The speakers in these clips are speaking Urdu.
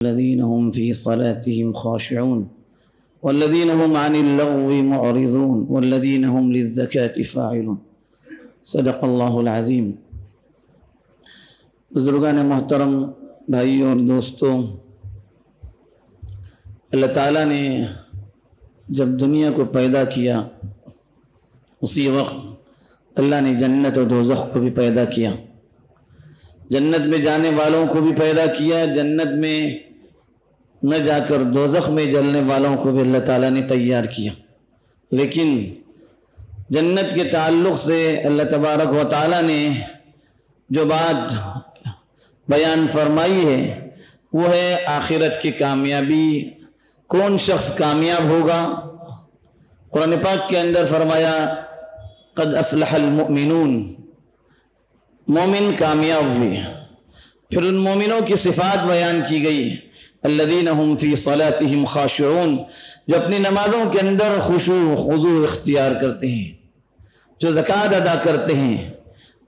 الذين هم في صلاتهم خاشعون والذين هم عن اللغو معرضون والذين هم للزكاة فاعلون صدق اللہ العظیم۔ بزرگان محترم، بھائیوں اور دوستوں، اللہ تعالیٰ نے جب دنیا کو پیدا کیا اسی وقت اللہ نے جنت و دوزخ کو بھی پیدا کیا، جنت میں جانے والوں کو بھی پیدا کیا، جنت میں نہ جا کر دوزخ میں جلنے والوں کو بھی اللہ تعالیٰ نے تیار کیا۔ لیکن جنت کے تعلق سے اللہ تبارک و تعالیٰ نے جو بات بیان فرمائی ہے وہ ہے آخرت کی کامیابی، کون شخص کامیاب ہوگا۔ قرآن پاک کے اندر فرمایا قد افلح المؤمنون، مومن کامیاب ہوئے۔ پھر ان مومنوں کی صفات بیان کی گئی، الذین هم فی صلاتهم خاشعون، جو اپنی نمازوں کے اندر خشوع و خضوع اختیار کرتے ہیں، جو زکوٰۃ ادا کرتے ہیں،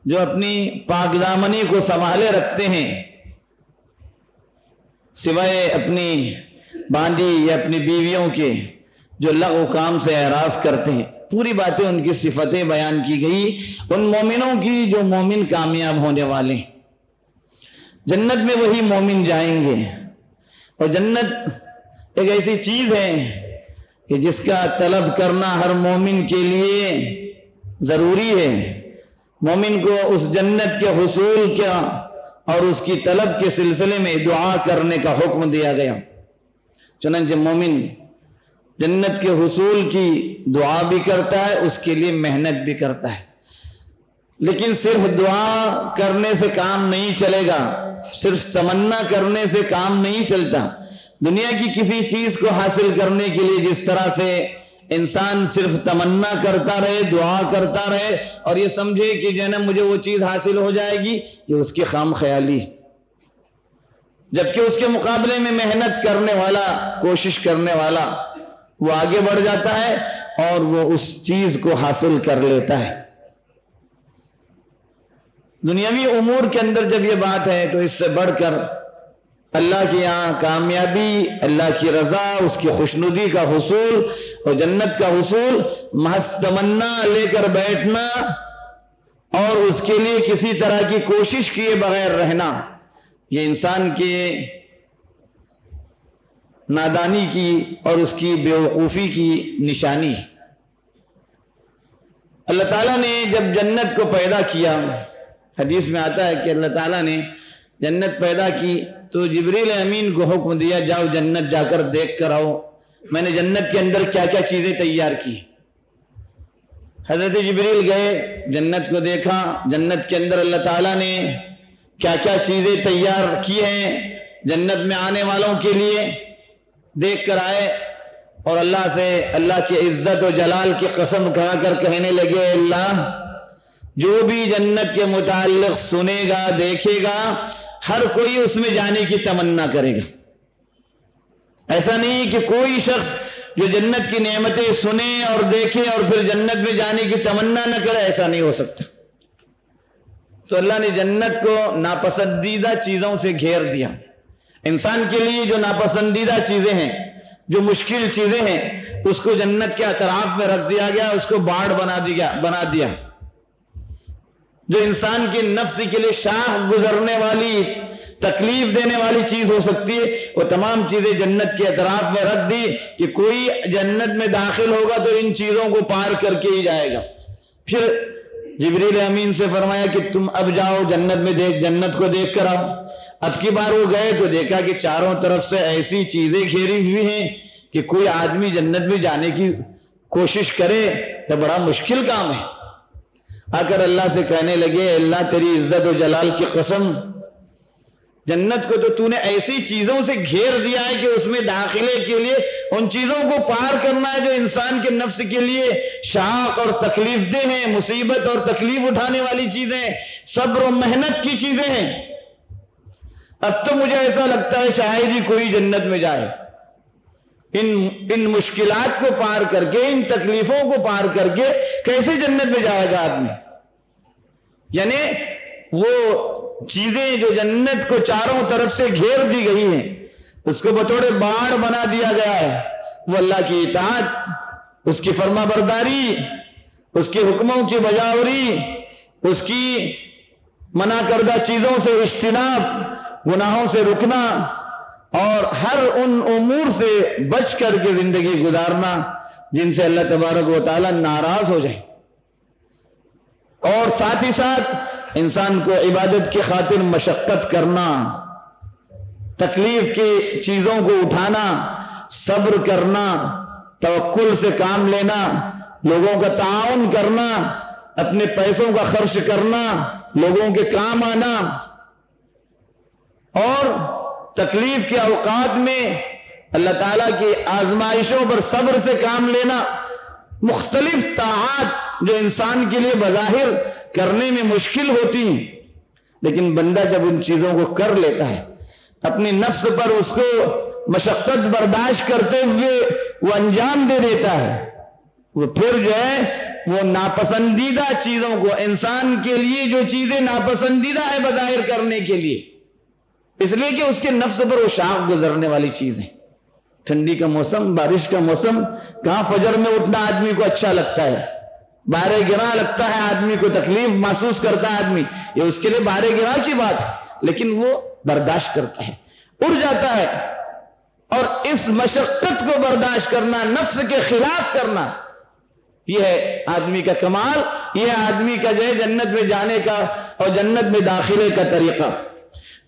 جو اپنی پاک دامنی کو سنبھالے رکھتے ہیں، سوائے اپنی باندی یا اپنی بیویوں کے، جو لغو کام سے اعراض کرتے ہیں۔ پوری باتیں ان کی صفتیں بیان کی گئی، ان مومنوں کی جو مومن کامیاب ہونے والے۔ جنت میں وہی مومن جائیں گے، اور جنت ایک ایسی چیز ہے کہ جس کا طلب کرنا ہر مومن کے لیے ضروری ہے۔ مومن کو اس جنت کے حصول کا اور اس کی طلب کے سلسلے میں دعا کرنے کا حکم دیا گیا۔ چنانچہ مومن جنت کے حصول کی دعا بھی کرتا ہے، اس کے لیے محنت بھی کرتا ہے۔ لیکن صرف دعا کرنے سے کام نہیں چلے گا، صرف تمنا کرنے سے کام نہیں چلتا۔ دنیا کی کسی چیز کو حاصل کرنے کے لیے جس طرح سے انسان صرف تمنا کرتا رہے، دعا کرتا رہے اور یہ سمجھے کہ جو ہے نا مجھے وہ چیز حاصل ہو جائے گی، یہ اس کی خام خیالی، جبکہ اس کے مقابلے میں محنت کرنے والا، کوشش کرنے والا وہ آگے بڑھ جاتا ہے اور وہ اس چیز کو حاصل کر لیتا ہے۔ دنیاوی امور کے اندر جب یہ بات ہے تو اس سے بڑھ کر اللہ کے یہاں کامیابی، اللہ کی رضا، اس کی خوشنودی کا حصول اور جنت کا حصول محض تمنا لے کر بیٹھنا اور اس کے لیے کسی طرح کی کوشش کیے بغیر رہنا، یہ انسان کے نادانی کی اور اس کی بیوقوفی کی نشانی ہے۔ اللہ تعالیٰ نے جب جنت کو پیدا کیا، حدیث میں آتا ہے کہ اللہ تعالیٰ نے جنت پیدا کی تو جبریل امین کو حکم دیا جاؤ جنت جا کر دیکھ کر آؤ، میں نے جنت کے اندر کیا کیا چیزیں تیار کی۔ حضرت جبریل گئے، جنت کو دیکھا، جنت کے اندر اللہ تعالیٰ نے کیا کیا چیزیں تیار کی ہیں جنت میں آنے والوں کے لیے، دیکھ کر آئے اور اللہ سے اللہ کی عزت و جلال کی قسم کھا کر کہنے لگے، اللہ جو بھی جنت کے متعلق سنے گا، دیکھے گا، ہر کوئی اس میں جانے کی تمنا کرے گا۔ ایسا نہیں کہ کوئی شخص جو جنت کی نعمتیں سنے اور دیکھے اور پھر جنت میں جانے کی تمنا نہ کرے، ایسا نہیں ہو سکتا۔ تو اللہ نے جنت کو ناپسندیدہ چیزوں سے گھیر دیا۔ انسان کے لیے جو ناپسندیدہ چیزیں ہیں، جو مشکل چیزیں ہیں، اس کو جنت کے اطراف میں رکھ دیا گیا، اس کو باڑ بنا دیا۔ جو انسان کے نفس کے لیے شاہ گزرنے والی، تکلیف دینے والی چیز ہو سکتی ہے، وہ تمام چیزیں جنت کے اطراف میں رکھ دی کہ کوئی جنت میں داخل ہوگا تو ان چیزوں کو پار کر کے ہی جائے گا۔ پھر جبریل امین سے فرمایا کہ تم اب جاؤ جنت میں، جنت کو دیکھ کر آؤ۔ اب کی بار وہ گئے تو دیکھا کہ چاروں طرف سے ایسی چیزیں گھیری ہوئی ہیں کہ کوئی آدمی جنت میں جانے کی کوشش کرے تو بڑا مشکل کام ہے۔ آ کر اللہ سے کہنے لگے، اللہ تیری عزت و جلال کی قسم، جنت کو تو نے ایسی چیزوں سے گھیر دیا ہے کہ اس میں داخلے کے لیے ان چیزوں کو پار کرنا ہے جو انسان کے نفس کے لیے شاق اور تکلیف دہ ہیں، مصیبت اور تکلیف اٹھانے والی چیزیں، صبر و محنت کی چیزیں ہیں۔ اب تو مجھے ایسا لگتا ہے شاید ہی کوئی جنت میں جائے۔ ان مشکلات کو پار کر کے، ان تکلیفوں کو پار کر کے کیسے جنت میں جائے گا آدمی؟ یعنی وہ چیزیں جو جنت کو چاروں طرف سے گھیر دی گئی ہیں، اس کو بطور باڑ بنا دیا گیا ہے، وہ اللہ کی اطاعت، اس کی فرما برداری، اس کے حکموں کی بجاوری، اس کی منع کردہ چیزوں سے اجتناب، گناہوں سے رکنا اور ہر ان امور سے بچ کر کے زندگی گزارنا جن سے اللہ تبارک و تعالی ناراض ہو جائے، اور ساتھ ہی ساتھ انسان کو عبادت کی خاطر مشقت کرنا، تکلیف کی چیزوں کو اٹھانا، صبر کرنا، توکل سے کام لینا، لوگوں کا تعاون کرنا، اپنے پیسوں کا خرچ کرنا، لوگوں کے کام آنا، اور تکلیف کے اوقات میں اللہ تعالیٰ کی آزمائشوں پر صبر سے کام لینا، مختلف طاعات جو انسان کے لیے بظاہر کرنے میں مشکل ہوتی ہیں، لیکن بندہ جب ان چیزوں کو کر لیتا ہے، اپنی نفس پر اس کو مشقت برداشت کرتے ہوئے وہ انجام دے دیتا ہے، وہ پھر جو ہے وہ ناپسندیدہ چیزوں کو، انسان کے لیے جو چیزیں ناپسندیدہ ہے بظاہر کرنے کے لیے، اس لیے کہ اس کے نفس پر وہ شاق گزرنے والی چیزیں، ٹھنڈی کا موسم، بارش کا موسم، کہاں فجر میں اٹھنا آدمی کو اچھا لگتا ہے، بارے گراں لگتا ہے آدمی کو، تکلیف محسوس کرتا ہے آدمی، یہ اس کے لیے بارے گراں کی بات ہے، لیکن وہ برداشت کرتا ہے، اڑ جاتا ہے، اور اس مشقت کو برداشت کرنا، نفس کے خلاف کرنا، یہ ہے آدمی کا کمال، یہ ہے آدمی کا جو ہے جنت میں جانے کا اور جنت میں داخلے کا طریقہ۔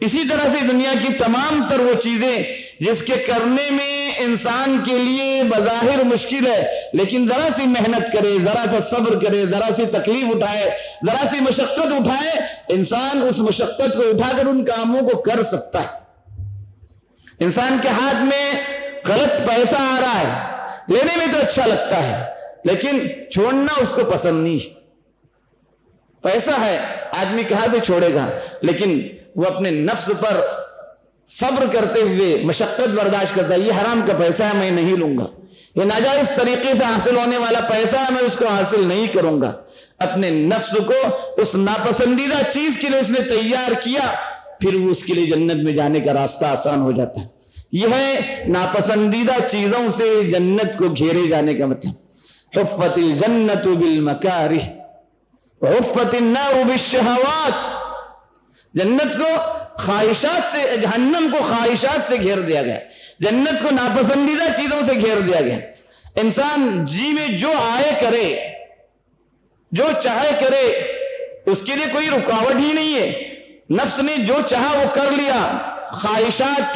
اسی طرح سے دنیا کی تمام تر وہ چیزیں جس کے کرنے میں انسان کے لیے بظاہر مشکل ہے، لیکن ذرا سی محنت کرے، ذرا سا صبر کرے، ذرا سی تکلیف اٹھائے، ذرا سی مشقت اٹھائے، انسان اس مشقت کو اٹھا کر ان کاموں کو کر سکتا ہے۔ انسان کے ہاتھ میں غلط پیسہ آ رہا ہے، لینے میں تو اچھا لگتا ہے لیکن چھوڑنا اس کو پسند نہیں، پیسہ ہے آدمی کہاں سے چھوڑے گا، لیکن وہ اپنے نفس پر صبر کرتے ہوئے مشقت برداشت کرتا ہے، یہ حرام کا پیسہ ہے میں نہیں لوں گا، یہ ناجائز طریقے سے حاصل ہونے والا پیسہ ہے میں اس کو حاصل نہیں کروں گا، اپنے نفس کو اس ناپسندیدہ چیز کے لیے اس نے تیار کیا، پھر وہ اس کے لیے جنت میں جانے کا راستہ آسان ہو جاتا ہے۔ یہ ہے ناپسندیدہ چیزوں سے جنت کو گھیرے جانے کا مطلب۔ حفت الجنت بالمکارہ وحفت النار بالشہوات، جنت کو خواہشات سے، جہنم کو خواہشات سے گھیر دیا گیا، جنت کو ناپسندیدہ چیزوں سے گھیر دیا گیا۔ انسان جی میں جو آئے کرے، جو چاہے کرے، اس کے لیے کوئی رکاوٹ ہی نہیں ہے، نفس نے جو چاہا وہ کر لیا، خواہشات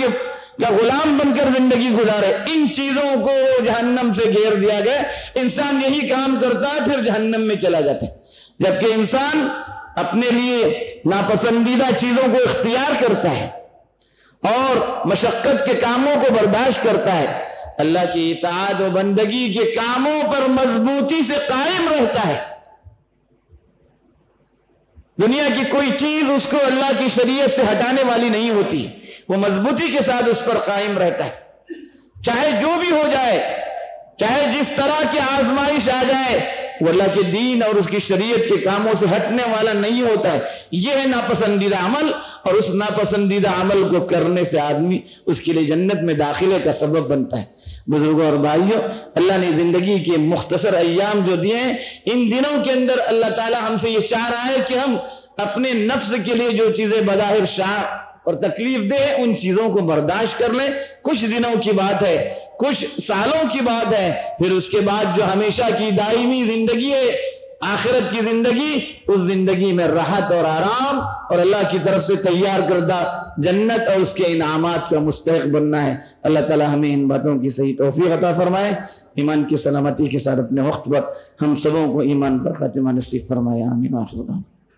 کا غلام بن کر زندگی گزارے، ان چیزوں کو جہنم سے گھیر دیا گیا، انسان یہی کام کرتا ہے پھر جہنم میں چلا جاتا ہے۔ جبکہ انسان اپنے لیے ناپسندیدہ چیزوں کو اختیار کرتا ہے اور مشقت کے کاموں کو برداشت کرتا ہے، اللہ کی اطاعت و بندگی کے کاموں پر مضبوطی سے قائم رہتا ہے، دنیا کی کوئی چیز اس کو اللہ کی شریعت سے ہٹانے والی نہیں ہوتی، وہ مضبوطی کے ساتھ اس پر قائم رہتا ہے، چاہے جو بھی ہو جائے، چاہے جس طرح کی آزمائش آ جائے، وہ اللہ کے دین اور اس کی شریعت کے کاموں سے ہٹنے والا نہیں ہوتا ہے۔ یہ ہے ناپسندیدہ عمل، اور اس ناپسندیدہ عمل کو کرنے سے آدمی اس کے لیے جنت میں داخلے کا سبب بنتا ہے۔ بزرگوں اور بھائیوں، اللہ نے زندگی کے مختصر ایام جو دیے ہیں، ان دنوں کے اندر اللہ تعالی ہم سے یہ چاہ رہا ہے کہ ہم اپنے نفس کے لیے جو چیزیں بظاہر شاق اور تکلیف دہ ان چیزوں کو برداشت کر لیں، کچھ دنوں کی بات ہے، کچھ سالوں کی بات ہے، پھر اس کے بعد جو ہمیشہ کی دائمی زندگی ہے، آخرت کی زندگی، اس زندگی میں راحت اور آرام اور اللہ کی طرف سے تیار کردہ جنت اور اس کے انعامات کا مستحق بننا ہے۔ اللہ تعالی ہمیں ان باتوں کی صحیح توفیق عطا فرمائے، ایمان کی سلامتی کے ساتھ اپنے وقت پر ہم سبوں کو ایمان پر خاتمہ نصیب فرمائے، آمین۔